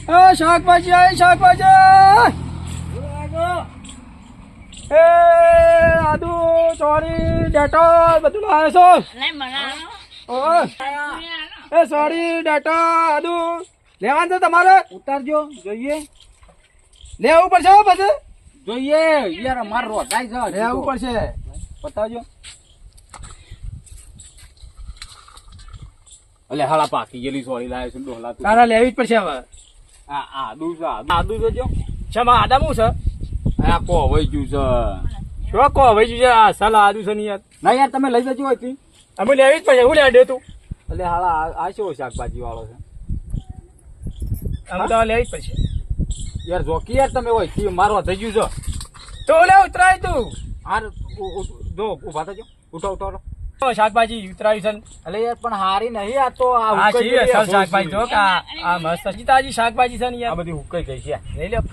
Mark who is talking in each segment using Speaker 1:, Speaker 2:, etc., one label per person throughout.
Speaker 1: શાકભાજી આવી શાકભાજી એ આદુ સોરી ડેટોલ બધું લાવે છો એ સોરી ડેટોલ આદુ લેવાનું છે તમારે
Speaker 2: ઉતારજો જોઈએ
Speaker 1: લેવું પડશે પછી
Speaker 2: જોઈએ યાર માર રોધાઈ છે
Speaker 1: લેવું પડશે
Speaker 2: બતાવજો એટલે હાલા પાકી ગયેલી સોળી લાવે છે ડોહલા તું
Speaker 1: તારા લેવી જ પડશે હવે
Speaker 2: આ આદુ છે આદુ જોજો
Speaker 1: શેમાં આદામું છે
Speaker 2: આ કોવાઈ ગયું છે
Speaker 1: શું કહો હવે છે આ સાલા આદુ છે ને યાર
Speaker 2: ના યાર તમે લઈ જજો હતી
Speaker 1: અમે લેવી જ પડશે હું લેવા દે તું
Speaker 2: એટલે હાલા આ શું શાકભાજી વાળો છે
Speaker 1: અમે તો લેવી જ પડશે
Speaker 2: યાર જોકી યાર તમે હોય મારવા થઈ ગયું છે
Speaker 1: તો લે ઉતરાય તું
Speaker 2: હાર જો ઉભા થજો ઉઠો
Speaker 1: શાકભાજી ઉતરાવી છે
Speaker 2: એટલે યાર પણ હારી નહીં આ તો આ
Speaker 1: આ
Speaker 2: હુકાઈ
Speaker 1: છે
Speaker 2: ગઈ
Speaker 1: અસલ શાકભાજી જો કે આ મસ્ત છે તાજી શાકભાજી છે ને
Speaker 2: આ
Speaker 1: યાર
Speaker 2: બધી હુકાઈ ગઈ છે
Speaker 1: લઈ લે યાર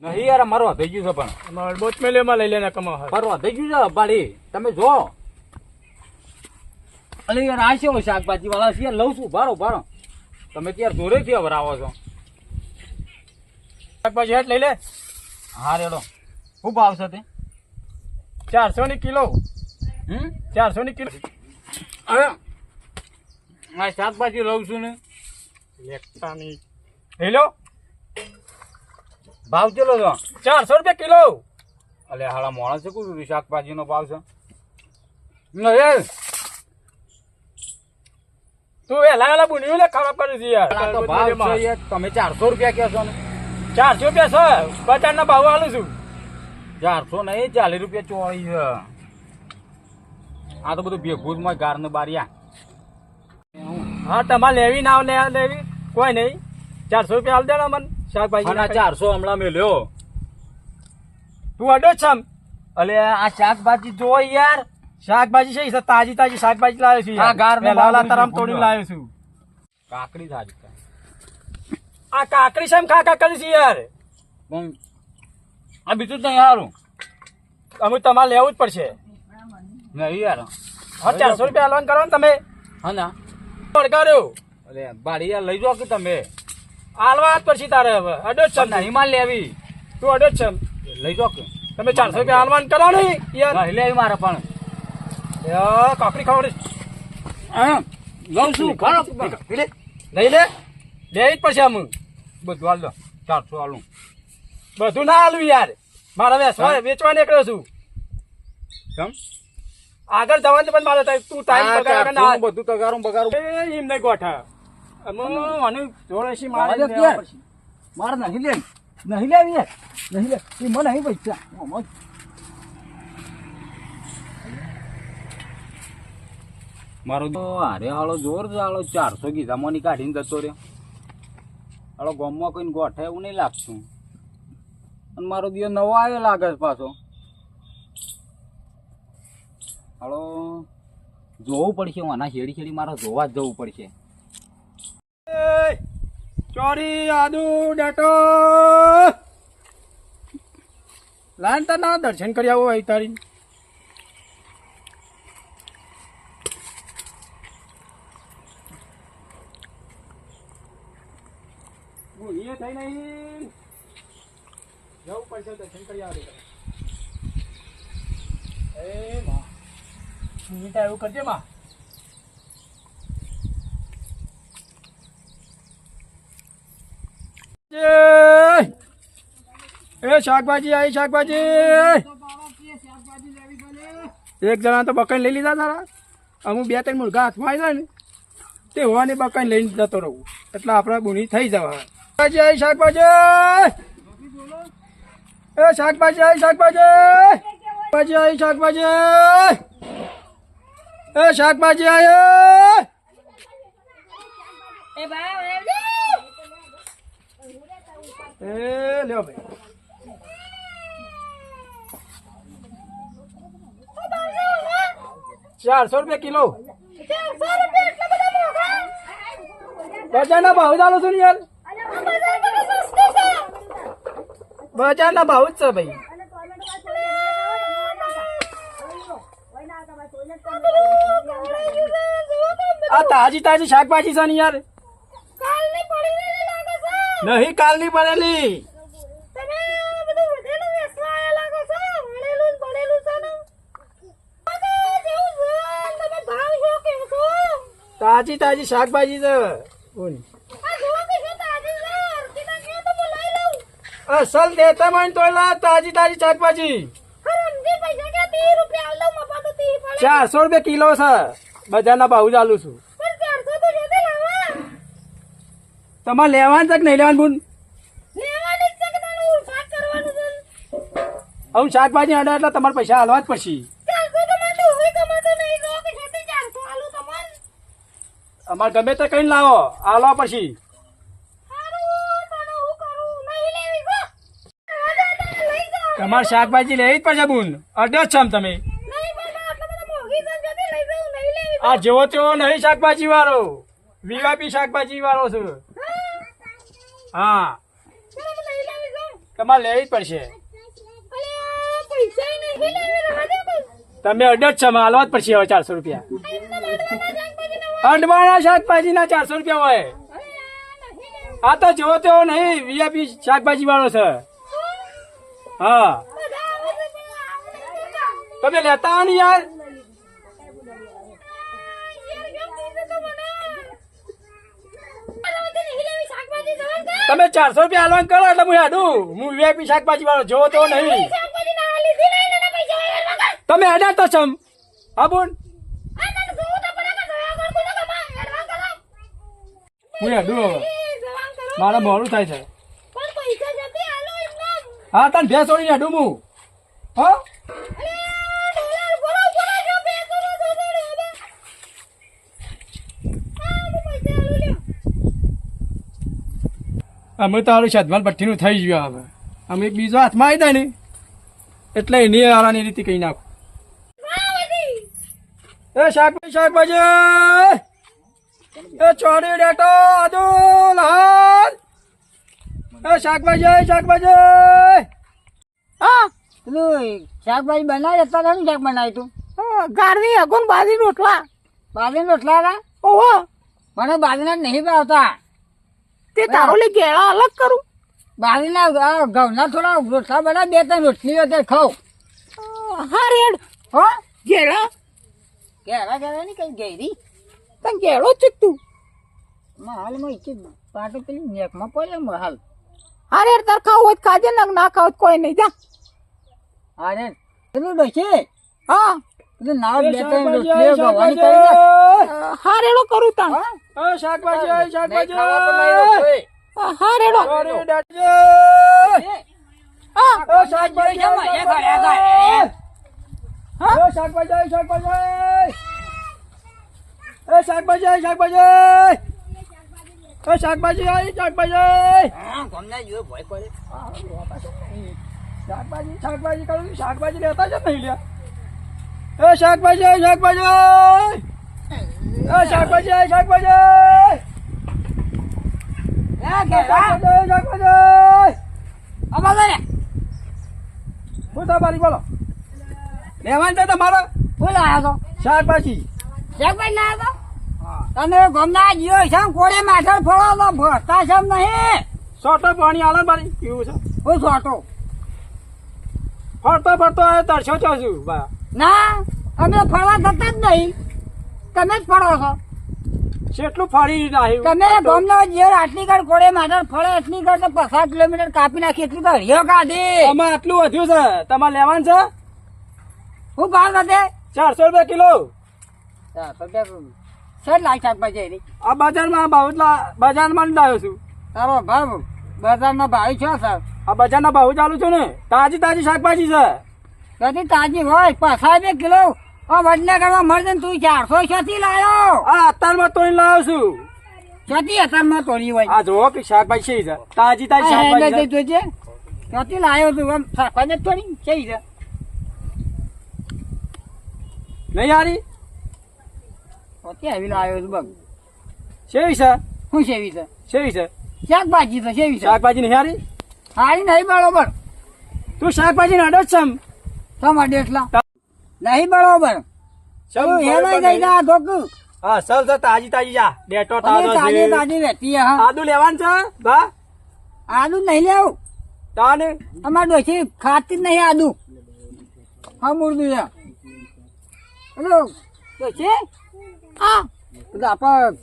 Speaker 2: નહીં યાર મારવા થઈ ગયું છે પણ
Speaker 1: અમાર બોટ મેલેમાં લઈ લેને કમા
Speaker 2: ફરવા થઈ ગયું છે બાળી તમે જો અલે યાર આ છે શાકભાજી વાળા છે યાર લઉં છું ભારો તમે ત્યાં જોરેથી વરાવો છો
Speaker 1: શાકભાજી હેઠ લઈ લે
Speaker 2: હા રેડો શું ભાવ છે તે
Speaker 1: 400 ની કિલો 400 ની કિલો
Speaker 2: હવે આ શાકભાજી લઉં છું ને
Speaker 1: લેખતાની લઈ લો
Speaker 2: ભાવ ચેલો છો
Speaker 1: 400 રૂપિયા કિલો
Speaker 2: અલે હાલા મોણા છે કોઈ શાકભાજી નો ભાવ છે નહીં
Speaker 1: તું વેલા બુન્યું લે ખરાબ કરી છે યાર
Speaker 2: આ તો ભાવ છે યાર તમે 400 રૂપિયા કહો છો ને
Speaker 1: 400 રૂપિયા છે બજાર ના ભાવ આલું છું
Speaker 2: 400 નહીં 40 રૂપિયા ચોળી છે આ તો બધું ભેગું માં ગાર ને બારિયા
Speaker 1: હા તમારે લેવી ના લેવી કોઈ નહીં 400 રૂપિયા હાલ દેના મને શાકભાજી
Speaker 2: ના 400 હમણાં મેલ્યો
Speaker 1: તું અડો જ છમ
Speaker 2: અલે આ શાકભાજી જો યાર
Speaker 1: શાકભાજી છે તાજી શાકભાજી લાવ્યો છું
Speaker 2: આ ગાર ને
Speaker 1: લાલા તરામ તોડીને લાવ્યો છું
Speaker 2: કાકડી થાજી
Speaker 1: આ કાકડી છે ખા કરી છે યાર
Speaker 2: પણ આ બીજું જ નહીં સારું
Speaker 1: અમે તમારે લેવું જ પડશે
Speaker 2: નહીં યાર
Speaker 1: હા 400 રૂપિયા હાલવાનું કરો ને તમે
Speaker 2: હા ના
Speaker 1: પડકાર્યો
Speaker 2: અરે બારી યાર લઈ જાઓ કે તમે
Speaker 1: હાલવા જ પડશે તારે હવે અડો જ છમ
Speaker 2: નહીં માલ લેવી
Speaker 1: તું અડો જ છમ
Speaker 2: લઈ જાઓ કે
Speaker 1: તમે 400 રૂપિયા હાલવાનું કરો ને યાર
Speaker 2: નહીં લેવી મારે પણ
Speaker 1: કાકડી ખાવડે
Speaker 2: હા લઉં છું
Speaker 1: લઈ લે લેવી જ પડશે અમુ
Speaker 2: બધું હાલ દો 400 હાલું
Speaker 1: બધું ના હાલવું યાર મારે વેચવા નીકળ્યો છું
Speaker 2: કેમ
Speaker 1: આગળ જવાનું પણ મારે તું ટાઈમ બગાડ ના
Speaker 2: બધું તગારું બગારું
Speaker 1: એમ નહીં ગોઠા મને જોડે છે
Speaker 2: મારે નહીં લે નહીં લેવી નહીં લે એ મને નહીં પૈસા મારો તો અરે હાલો જોર હાલો 400 કીધા મોની કાઢીને જતો રહ્યો હાલો ગામમાં કોઈને ગોઠે એવું નહીં લાગતું અને મારો દિવસ નવો આવ્યો લાગે છે પાછો હાલો જોવું પડશે આના શેડી મારે જોવા જ જવું પડશે
Speaker 1: ચોરી આદુ ડેટો લાંટાના દર્શન કરી આવો અહીં તારી એ થઈ નહીં જવું પડશે દર્શન કરી આવે એ માં મીઠા એવું કરજે માં એ શાકભાજી આવી શાકભાજી એક જણા તો બકાઈ લઈ લીધા તારા અમુક 2-3 મુર્ગા હાથમાં આવી જાય ને તે હોવાની બકાઈ લઈને જતો રહું એટલે આપણે બુની થઈ જવા શાકભાજી એ શાકભાજી આવી શાકભાજી શાકભાજી એ શાકભાજી આવી એ લ્યો ભાઈ 400 રૂપિયા કિલો બજારના ભાવ ચાલો છો ને યાર બજારના ભાવ જ છે ભાઈ આ તાજી શાકભાજી છે ને યાર નહીં કાલની પડેલી.
Speaker 3: તમે બધું વધેલું વેચવા આયા લાગો છો. વળેલું ને ભણેલું છે ને. જેવું છે, તમે ભાવ શું કહો છો?
Speaker 1: તાજી તાજી શાકભાજી છે. બોલ.
Speaker 3: આ જોવો કે શું તાજી છે? અડધીના કહો તો હું લઈ લઉં.
Speaker 1: અસલ દેતા મને તો લા તાજી તાજી શાકભાજી.
Speaker 3: હા, રમજી પૈસા કે 30 રૂપિયા આલ દઉં. મફા તો 30 પડે.
Speaker 1: 400 રૂપિયા કિલો છે. બજારના ભાવ ચાલુ છું.
Speaker 3: પણ 400 તો જોતે લાવવા.
Speaker 1: તમારે લેવાનું છે કે નહીં લેવાનું બોલ?
Speaker 3: લેવાની જ છે કે તારું શાક કરવાનું છે.
Speaker 1: હું શાકભાજી આડા એટલે તમારે પૈસા હાલવા જ પડશે.
Speaker 3: 400 તો મને હોય કમાતો નહીં. જો કે જોતે 400 આલું તમને.
Speaker 1: અમારે ગમે તે કઈ લાવો હાલવા પડશે.
Speaker 3: હારું, તને હું કરું? નહીં લેવી ગો. લઈ જાઓ.
Speaker 1: તમારે શાકભાજી લેવી જ પડશે બુન. અડધો જ છો તમે.
Speaker 3: નહીં બાબા, આટલા બધા મોંઘી છે. જોતે લઈ જાઉં. નહીં લેવી.
Speaker 1: આ જેવો તેવો નહીં શાકભાજી વાળો. વીઆઈપી શાકભાજી વાળો છું. હા
Speaker 3: ચલો લઈ લેવી ગો.
Speaker 1: તમારે લેવી જ પડશે.
Speaker 3: અલ્યા, પૈસા નહીં લેવી. રહેવા દે બસ.
Speaker 1: તમે અડધો જ છો હાલવા જ પડશે હવે 400 રૂપિયા.
Speaker 3: એમના લાડવાના શાકભાજી ના
Speaker 1: અંડવાના શાકભાજીના 400 રૂપિયા હોય.
Speaker 3: અલ્યા, નહીં લેવું.
Speaker 1: આ તો જેવો તેવો નહીં વીઆઈપી શાકભાજી વાળો છે. હા
Speaker 3: બધા આવે છે પણ આવું નહીં કરતા.
Speaker 1: તમે લેતા આવો ને યાર.
Speaker 3: યાર, કેમ કીધું તું મને? આ લોકો નહીં લેવી શાકભાજી જવા દે.
Speaker 1: તમે 400 રૂપિયા હાલવાનું કરો એટલે હું હેડું. હું વીઆઈપી શાકભાજી વાળો જેવો તેવો નહીં.
Speaker 3: શાકભાજી ના લીધી લઈ લેના પૈસા યાર વગર.
Speaker 1: તમે હેડા તો છમ. હા બોલ.
Speaker 3: આ તને જોવું તો પડે કે જોયા કર કોઈ કમા એડવાન્સ કરો.
Speaker 1: હું હેડું હવે.
Speaker 3: જવાન કરો.
Speaker 1: મારે મોડું થાય છે.
Speaker 3: પણ પૈસા જતી આલો એમને.
Speaker 1: હા તને ભેંસ છોડીને હેડું હું. હા
Speaker 3: અલ્યા, ડોલર બોલો બોલો જો બે કરો તો દોડે હવે. આ હું પૈસા આલું લ્યો.
Speaker 1: અમે તારું શતમાલ ભઠ્ઠીનું થઈ ગયું હવે. અમે એક બીજો હાથમાં આવી જાય ને એટલે એની આરાની રીતે કહી નાખું.
Speaker 3: વાહ વધી.
Speaker 1: એ શાકભાજી શાકભાજી એ ચોરી ડેટો આદુ લહાર એ શાકભાજી શાકભાજી.
Speaker 4: હા પેલું શાકભાજી બનાવી અત્યારે શાક બનાવી તું
Speaker 3: ગાડી અગુન બાજી રોટલા.
Speaker 4: બાજરી રોટલા હતા
Speaker 3: ઓહો,
Speaker 4: મને બાજરીના નહીં ભાવતા.
Speaker 3: તે તારો લે ગેળા અલગ કરું.
Speaker 4: બાજરીના ઘઉંના થોડા રોટલા બનાવ 2-3 રોટલીઓ તે ખાવ.
Speaker 3: હા રેડ
Speaker 4: હો
Speaker 3: ગેળા
Speaker 4: કેવા કેવા ની કઈ ગેરી
Speaker 3: તને ગેળો ચીકતું.
Speaker 4: હાલમાં ઈચ્છી પાટો પેલી નેકમાં પડે હાલ.
Speaker 3: હા રેડ તાર ખાવું હોય તો ખાજે ને ના ખાવ તો કોઈ નહીં જા.
Speaker 4: અરે પેલું ડોશી
Speaker 3: હા
Speaker 4: પેલું નાવ
Speaker 1: એ
Speaker 4: 2-3
Speaker 1: શાકભાજી
Speaker 4: રોટલીઓ ગવાની કરી દે.
Speaker 1: શાકભાજી
Speaker 3: હા રેડો કરું તાણ.
Speaker 4: હા?
Speaker 1: એ શાકભાજી
Speaker 4: નહીં ખાવા તો નહીં
Speaker 1: શાકભાજી
Speaker 4: રોટલી.
Speaker 3: હા રેડો
Speaker 1: ચોરી ડેટો
Speaker 3: હા
Speaker 1: એ શાકભાજી શાકભાજી એ શાકભાજી શાકભાજી એ શાકભાજી શાકભાજી એ શાકભાજી શાકભાજી
Speaker 4: હા ગમના જેવો ભય પડે.
Speaker 1: શાકભાજી શાકભાજી કરું છું. શાકભાજી લેતા જ નહીં લ્યા. એ શાકભાજી શાકભાજી એ શાકભાજી શાકભાજી શાકભાજી શાકભાજી
Speaker 4: અમારે રે
Speaker 1: શું તમારી બોલો લેવાનું છે તમારે
Speaker 4: બોલ આવ્યો તો
Speaker 1: શાકભાજી.
Speaker 4: શાકભાજી લાવ્યો તો તમે ગમના જીઓ છે કોડે માથળ ફળો તો ભરતા છે નહીં.
Speaker 1: સોટો પાણી આલે ને મારી પીવું છે.
Speaker 4: હું છોટો
Speaker 1: ફરતો ફરતો આવ્યો તરસો છો છું બા.
Speaker 4: ના અમે ફરવા જતા જ નહીં. તમે જ ફરો છો.
Speaker 1: કેટલું ફરી નાખ્યું
Speaker 4: તમે ગમનો જીઓ આટલી કર કોડે માથળ ફળે એટલી કર તો 50 કિલોમીટર કાપી નાખી એટલી તો હરિયો કાઢી.
Speaker 1: અમે આટલું વધ્યું છે તમારે લેવાનું છે.
Speaker 4: હું ભાવ વધે
Speaker 1: 400 રૂપિયા કિલો.
Speaker 4: સર લાખ શાકભાજી રહી
Speaker 1: આ બજારમાં ભાવ બજારમાં જ લાવ્યો છું.
Speaker 4: તારો ભાવ બજારનો ભાવ છો સર
Speaker 1: આ બજારના ભાવ ચાલુ છું ને તાજી તાજી શાકભાજી છે.
Speaker 4: કદી તાજી હોય 50 કિલો વડનગરમાં મળશે ને તું 400 છથી લાયો.
Speaker 1: આ અત્યારમાં તોડી લાવ્યો છું.
Speaker 4: છથી અત્યારમાં તોડી હોય
Speaker 1: આ જો કે શાકભાજી છે તાજી તાજી શાકભાજી છે.
Speaker 4: જોજે છથી લાયો તું આમ શાકભાજી તોડી છે
Speaker 1: નહીં યારી
Speaker 4: છથી આવી લાયો તું બગ
Speaker 1: શેવી છે
Speaker 4: શું સેવી છે
Speaker 1: શેવી છે
Speaker 4: શાકભાજી છે સેવી છે
Speaker 1: શાકભાજી નહીં યારી.
Speaker 4: હારી નહીં બરોબર
Speaker 1: તું શાકભાજી ને અડો જ છમ.
Speaker 4: તમારે દેખલા નહીં બરોબર
Speaker 1: ચમ
Speaker 4: તું હે નહીં ગઈ જા ધોકું
Speaker 1: હા સર સર તાજી તાજી જા ડેટો તાજો
Speaker 4: તાજી
Speaker 1: છે.
Speaker 4: તાજી રહેતી હા
Speaker 1: આદુ લેવાનું છે બા
Speaker 4: આદુ નહીં લેવું.
Speaker 1: તાને
Speaker 4: અમારે ડોશી ખાતી જ નહીં આદુ. હા મુર્દું છે. હેલો ડોશી.
Speaker 3: હા
Speaker 4: તો આપણે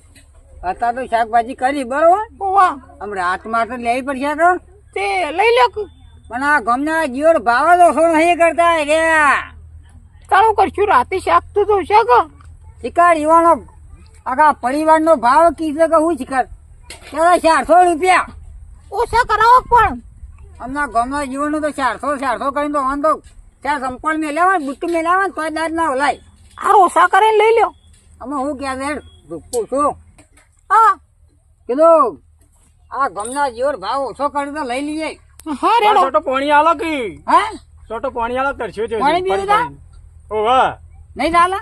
Speaker 4: અત્યારે તો શાકભાજી કરી બરોબર.
Speaker 3: ઓવા
Speaker 4: હમણાં હાથમાં તો લેવી પડશે તો.
Speaker 3: તે લઈ લો
Speaker 4: પણ આ ગમના જીવન ભાવ જ ઓછો નહીં કરતા રે.
Speaker 3: તારું કરશું રાતે શાક તો છે કે
Speaker 4: શિકાર યુવાનો આખા પરિવારનો ભાવ કીધો કે હું શિકાર ત્યારે 400 રૂપિયા.
Speaker 3: ઓછા કરાવો પણ
Speaker 4: હમણાં ગમના જીવનનું તો 400 કરીને તો વાંધો ત્યાં સંપલ મેલાવા બુટ્ટું મેલાવા તો દાદ ના ઓલાય.
Speaker 3: આ ઓછા કરીને લઈ લો.
Speaker 4: અમે હું ક્યાં પૂછું
Speaker 3: હા
Speaker 4: કીધું આ ગમના જીવન ભાવ ઓછો કરી તો લઈ લઈએ.
Speaker 3: હા રેડો
Speaker 1: છોટો પાણી આલો કે
Speaker 4: હે
Speaker 1: છોટો પાણી આલો તરસ્યો છે
Speaker 4: પાણી પીવું તા?
Speaker 1: ઓ વાહ
Speaker 4: નહીં ચાલે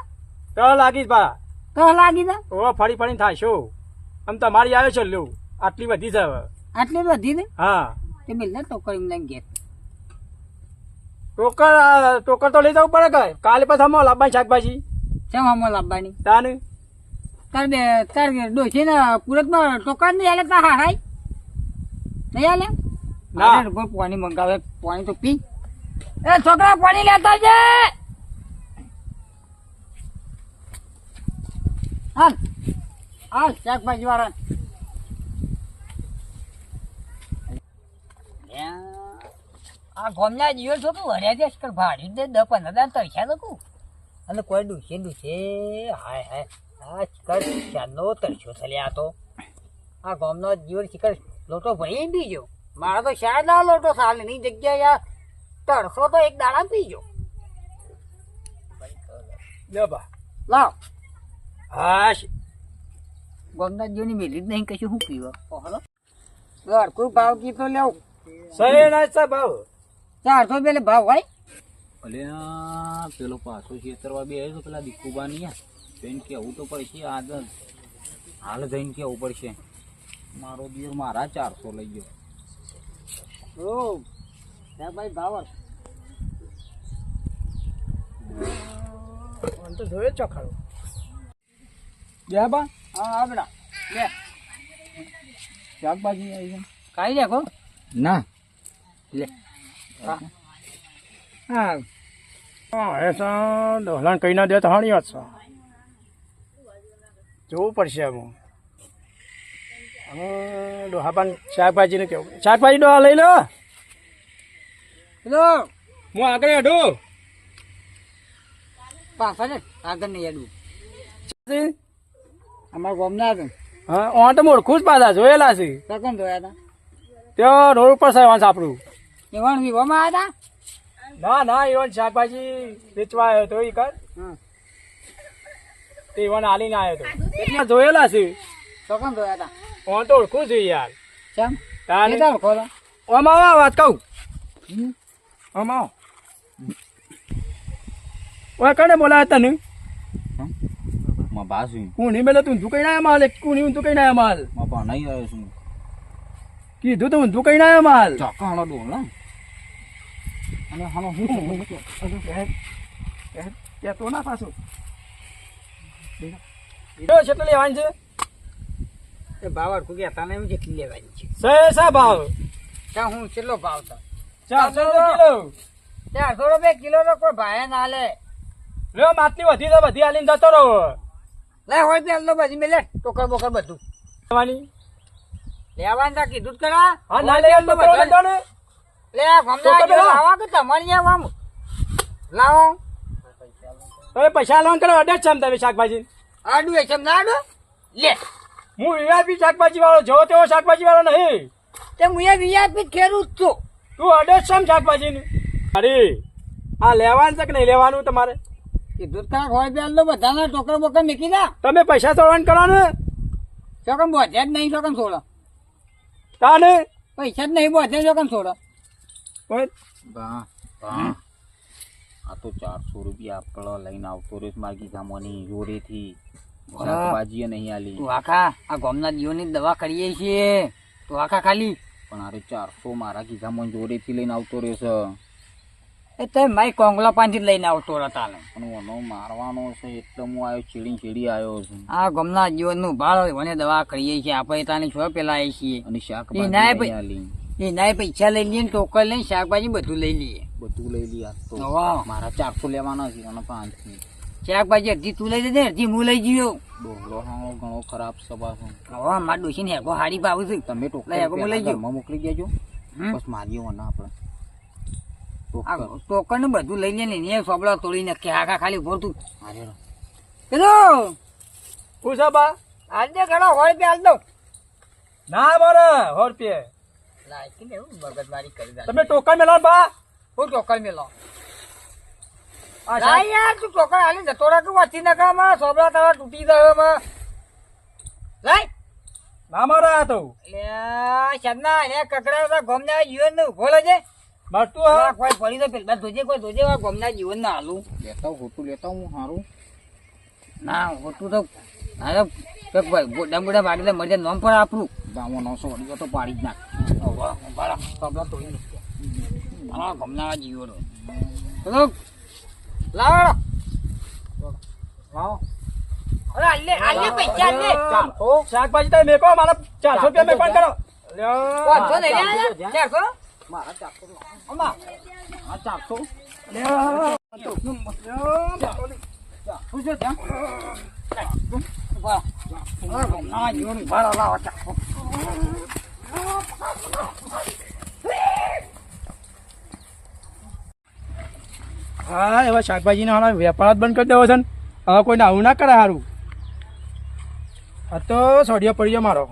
Speaker 1: તો લાગી બા
Speaker 4: તો લાગી તા
Speaker 1: ઓ ફરી ફરી થાય છો આમ તમારી આવ્યો છે લ્યો આટલી બધી છે હવે.
Speaker 4: આટલી બધી ને
Speaker 1: હા
Speaker 4: તે મિલ ને ટોકરી લઈને ઘેર.
Speaker 1: ટોકર તો લઈ જવું પડે કે કાલે પછી અમે લાવવાની શાકભાજી
Speaker 4: કેમ આમાં લાવવાની
Speaker 1: તાને
Speaker 4: તાર ડોસી ને પુરતમાં ટોકર નહીં આલે તા હારાય નહીં આલે
Speaker 1: ના.
Speaker 4: અરે કોઈ પાણી મંગાવે પાણી તો પી. એ છોકરા પાણી લેતા છે. હાલ હાલ શાકભાજી વાળા આ ગોમના જીવો છો કે વળ્યા દેશ કર ભાડ્યું દે 10-15 તરસ્યા તો કુ અને કોઈ ડૂસે હાય હાય આ શિકાર ચાંદનો તરસ્યો થયા તો આ ગોમનો જીવન શિકાર લોટો ભરી પીજો. મારા તો શાયદ આ લોટો સાલ ની જગ્યાએ આ તરસો તો એક દાડા પીજો.
Speaker 1: લ્યો બા
Speaker 4: લાવ
Speaker 1: હા
Speaker 4: ગોમના જીવની મેલી જ નહીં કશું શું પીવા હલો હરકું ભાવ કીધો લેવું
Speaker 1: સહી ના છે ભાવ
Speaker 4: 400 રૂપિયા ભાવ હોય.
Speaker 2: અલ્યા પેલો પાછો છેતરવા બે આવ્યો તો પેલા દીકુબા નહીં જઈને કેવું તો પડશે આગળ હાલ જઈને કેવું પડશે મારો દિવસ મારા 400 લઈ ગયો.
Speaker 4: ઓ ભાઈ ભાવ
Speaker 1: તો જોયે ચોખાડો ગયા બા
Speaker 4: હા હા બેટા લે
Speaker 1: શાકભાજી આવી છે
Speaker 4: કાઢી દેખો
Speaker 2: ના
Speaker 4: લે
Speaker 1: હા હા એ તો ડોલાને કઈ ના દે તો હાણી વાત છે જોવું પડશે હવે ડોહાબાન શાકભાજીને કેવું શાકભાજી ડોહા લઈ લો
Speaker 4: હેલો
Speaker 1: હું આગળ હેઠું
Speaker 4: પાછા ને આગળ નહીં યાદું અમારા ગોમના હતા
Speaker 1: હા ઓન તો મોડખું જ પાછા જોયેલા છે
Speaker 4: કોણ જોયા હતા
Speaker 1: ત્યાં રોડ ઉપર સાહેબ આપણું
Speaker 4: એવણ વિવામાં આવ્યા
Speaker 1: ના ના એવન શાકભાજી વેચવા આવ્યો હતો એ કર
Speaker 4: હતા
Speaker 1: તે એવન હાલીને આવ્યો હતો એટલે જોયેલા છે
Speaker 4: તો કોણ જોયા હતા
Speaker 1: ઓન તો ઓળખું છું યાર
Speaker 4: ચમ
Speaker 1: તાને
Speaker 4: કેતા ખોલો
Speaker 1: ઓમ આવો વાત કહું ઓમ આવો ઓય કને બોલાયા તને
Speaker 2: માં બાસુ
Speaker 1: કુણી મેલે તું ઊંધું કઈ ના માલ કુણી ઊંધું કઈ ના માલ
Speaker 2: માં ભણાઈ આવ્યો છું
Speaker 1: કીધું તો ઊંધું કઈ ના માલ
Speaker 2: ચોક્કા હાલો ડોલા અને હાલો હું
Speaker 1: તો ના પાછો કેટલો લેવાની છે
Speaker 4: એ ભાવ અડકું કહેતા ને એમ જેટલી લેવાની છે
Speaker 1: સા ભાવ
Speaker 4: ત્યાં હું કેટલો ભાવ છે
Speaker 1: 400 કિલો
Speaker 4: 400 રૂપિયા કિલો નો કોઈ ભાઈ ના લે
Speaker 1: લો માટલી વધી તો બધી હાલીને જતો રહો
Speaker 4: લે હોય તો એમનો બધી મેલે ટોકર બોકર બધું
Speaker 1: લેવાની
Speaker 4: લેવાનું તા કીધું જ કરા
Speaker 1: હા ના લે તો બધા ને
Speaker 4: લે ગમના લાવા કે તમારી આમ લાવો
Speaker 1: તમે પૈસા લોન કરો અડે છે તમે શાકભાજી
Speaker 4: આડું છે ના આડું લે
Speaker 1: હું વીઆઈપી શાકભાજી વાળો જો તેવો શાકભાજી વાળો નહીં
Speaker 4: તે હું એ વીઆઈપી ખેડૂત છું
Speaker 1: તું અડે છે શાકભાજી ની અરે આ લેવાનું છે કે નહીં લેવાનું તમારે
Speaker 4: કીધું જ કરા હોય બે બધાના ટોકર બોકર મૂકી દા
Speaker 1: તમે પૈસા તોડવાનું કરો ને
Speaker 4: ચોકમ બોધે જ નહીં ચોકમ છોડો
Speaker 1: તાને
Speaker 4: પૈસા જ નહીં બોધે ચોકમ છોડો
Speaker 2: બા બા આ તો 400 રૂપિયા આપણો લઈને આવતો રહ્યો છે મારી ગામોની જોરેથી શાકભાજી નહીં આલી
Speaker 4: તું આખા આ ગામના જીવોની દવા કરીએ છીએ તું આખા ખાલી
Speaker 2: પણ અરે 400 મારા ગીધામાં જોરેથી લઈને આવતો રહ્યો છે
Speaker 4: એ તો મારી કોંગલા પાંથી લઈને આવતો હતા
Speaker 2: પણ ઓનો મારવાનો છે એટલે હું આવ્યો ચીડી આવ્યો છું
Speaker 4: આ ગામના જીવનનું ભાળ મને દવા કરીએ છીએ આપણે તાને છો પેલા આવીએ છીએ
Speaker 2: અને
Speaker 4: એ નાય
Speaker 2: શાકભાજી નહીં આલી
Speaker 4: એના પૈસા લઈ લઈએ ને ટોકર લઈને શાકભાજી બધું લઈ લઈએ.
Speaker 2: બધું લઈ લઈએ આજ તો.
Speaker 4: વાહ.
Speaker 2: મારા 400 લેવાના છે અને 5
Speaker 4: શાકભાજી અડધી તું લઈ જજે, અડધી હું લઈ ગયો.
Speaker 2: ડોહલો હાવ ઘણો ખરાબ સભા છે.
Speaker 4: હવે મારા ડોશીને હેગો હારી પાવું છું.
Speaker 2: તમે
Speaker 4: લઈ
Speaker 2: ટોકર
Speaker 4: આગળ લઈ જાઓ.
Speaker 2: ઘરમાં મોકલી દેજો.
Speaker 4: હમ?
Speaker 2: બસ મારી વના આપણે
Speaker 4: આ
Speaker 2: ટોકર.
Speaker 4: ટોકર ને બધું લઈ લે ને એને સોબળા તોડી નાખે આખા ખાલી ઉભો તું.
Speaker 2: અરે રો.
Speaker 4: પેલો
Speaker 1: પૂછા બા
Speaker 4: આજે ઘણા હોય પે હાલ દો.
Speaker 1: ના મારે 100 રૂપિયા
Speaker 4: લાયકી ને એવું મગજમારી કરી દે.
Speaker 1: તમે ટોકન મેળવો બા
Speaker 4: હું ટોકર મેલો.
Speaker 1: આ
Speaker 4: ના યાર તું ટોકર હાલી જતો રહે કે વાંચી નાખા માં સોબળા તારા તૂટી જાય માં. લાય
Speaker 1: ના મારે આ તો
Speaker 4: શરના એને કકડા ગોમના જીવન ને ઉભો લેજે.
Speaker 1: મારતું હા
Speaker 4: કોઈ પડી તો પેલા ધોજે કોઈ ધોજે ગોમના જીવન ના હાલું.
Speaker 2: લેતા હોતું લેતા હું હારું.
Speaker 4: ના હોતું તો અરે ગોડા ગોડા વાગીને મરજે નોમ પર આપણું
Speaker 2: ગામો 900 વડી તો પાડી જ નાખ.
Speaker 4: ગમના જીવો લાવો
Speaker 2: લાવો.
Speaker 4: અરે આલે આલે પૈસા આલે.
Speaker 1: શાકભાજી તમે મેકો મારા 400 રૂપિયા મેકવાન કરો લ્યો.
Speaker 4: વાંધો નહીં લે 400
Speaker 2: મારા 400
Speaker 4: અમા
Speaker 2: આ 400
Speaker 1: લ્યો.
Speaker 4: શું છે ત્યાં ગમના જીવન ભાડા લાવો 400.
Speaker 1: હા એવા શાકભાજીનો હાલ વેપાર જ બંધ કરી દેવો છે ને હવે કોઈને આવું ના કરે સારું. આ તો સોડિયો પડી ગયો મારો.